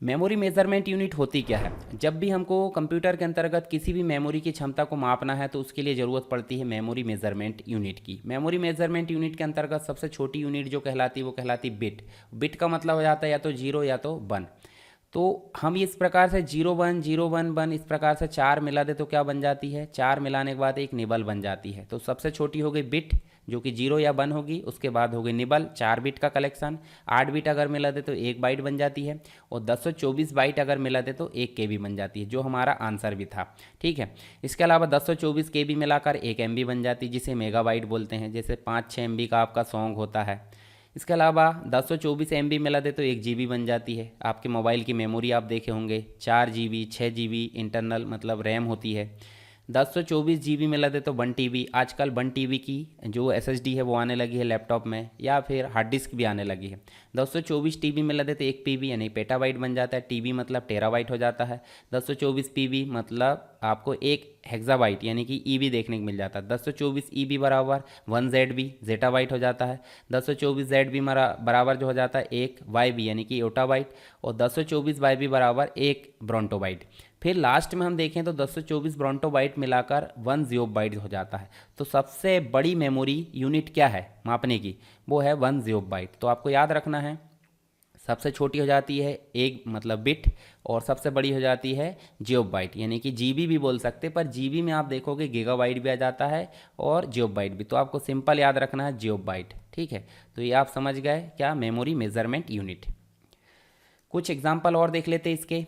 Memory measurement unit होती क्या है? जब भी हमको कंप्यूटर के अंतर्गत किसी भी मेमोरी की क्षमता को मापना है तो उसके लिए ज़रूरत पड़ती है मेमोरी मेजरमेंट यूनिट की। मेमोरी मेजरमेंट यूनिट के अंतर्गत सबसे छोटी यूनिट जो कहलाती है वो कहलाती बिट। बिट का मतलब हो जाता है या तो जीरो या तो वन। तो हम इस प्रकार से zero one zero one one इस प्रकार से चार मिला दे तो क्या बन जाती है? चार मिलाने के बाद एक निबल बन जाती है। तो सबसे छोटी हो गई बिट जो कि जीरो या वन होगी, उसके बाद हो गई निबल, चार बिट का कलेक्शन। आठ बिट अगर मिला दे तो एक बाइट बन जाती है, और 1024 बाइट अगर मिला दे तो एक केबी बन जाती है, जो हमारा आंसर भी था। ठीक है, इसके अलावा 1024 केबी मिलाकर एक एमबी बन जाती है, जिसे मेगाबाइट बोलते हैं। जैसे 5-6 एमबी का आपका सॉन्ग होता है। इसके अलावा 1024 एमबी मिला दे तो एक जीबी बन जाती है। आपके मोबाइल की मेमोरी आप देखे होंगे, 4 जीबी 6 जीबी इंटरनल मतलब रैम होती है। 1024 जीबी मिला दे तो 1 टीबी। आजकल 1 टीबी की जो एसएसडी है वो आने लगी है लैपटॉप में, या फिर हार्ड डिस्क भी आने लगी है। 224 टीबी मिला दे तो 1 पीबी यानी पेटाबाइट बन जाता है। टीबी मतलब टेराबाइट हो जाता है। 224 पीबी मतलब आपको एक हेक्साबाइट यानी कि ईबी देखने को मिल जाता है। 224 ईबी बराबर 1 जेड बी, जेटाबाइट हो जाता है। 224 जेड बी बराबर जो हो जाता है एक वाई यानी कि ओटाबाइट, और 224 वाई बराबर एक ब्रोंटोबाइट। फिर लास्ट में हम देखें तो 224 ब्रोंटोबाइट मिलाकर 1 जियोबाइट हो जाता है। तो सबसे बड़ी मेमोरी यूनिट क्या है मापने की? वो है 1 जियोबाइट। तो आपको याद रखना है, सबसे छोटी हो जाती है एक मतलब बिट, और सबसे बड़ी हो जाती है जियोबाइट यानी कि जीबी भी बोल सकते, पर जीबी में आप देखोगे गीगाबाइट भी आ जाता है और जियोबाइट भी। तो आपको सिंपल याद रखना है जियोबाइट। ठीक है, तो ये आप समझ गए क्या मेमोरी मेजरमेंट यूनिट। कुछ एग्जाम्पल और देख लेते हैं इसके।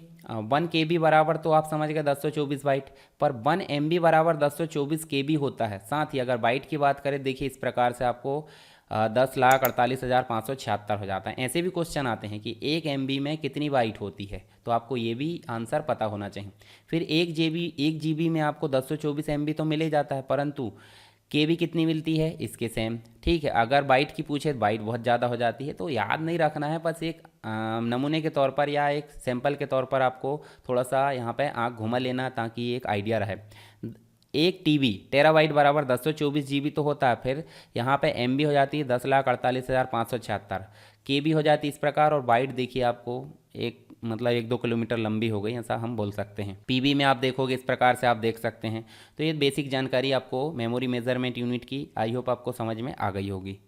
1 KB बराबर तो आप समझ गए 1024 बाइट, पर 1 MB बराबर 1024 KB होता है। साथ ही अगर बाइट की बात करें, देखिए इस प्रकार से आपको 10,48,576 हो जाता है। ऐसे भी क्वेश्चन आते हैं कि 1 MB में कितनी बाइट होती है, तो आपको ये भी आंसर पता होना चाहिए। फिर 1 GB में आपको 224 MB तो मिल ही जाता है, परंतु के भी कितनी मिलती है इसके सेम। ठीक है, अगर बाइट की पूछे तो बाइट बहुत ज़्यादा हो जाती है। तो याद नहीं रखना है, बस एक नमूने के तौर पर या एक सैंपल के तौर पर आपको थोड़ा सा यहाँ पे आँख घुमा लेना, ताकि एक आइडिया रहे। 1 TB टेराबाइट बराबर 224 GB तो होता है। फिर यहाँ पे MB हो जाती है 10,48,576, KB हो जाती है इस प्रकार, और बाइट देखिए आपको एक मतलब 1-2 किलोमीटर लंबी हो गई, ऐसा हम बोल सकते हैं। पीबी में आप देखोगे इस प्रकार से आप देख सकते हैं। तो ये बेसिक जानकारी आपको मेमोरी मेजरमेंट यूनिट की आई होप आपको समझ में आ गई होगी।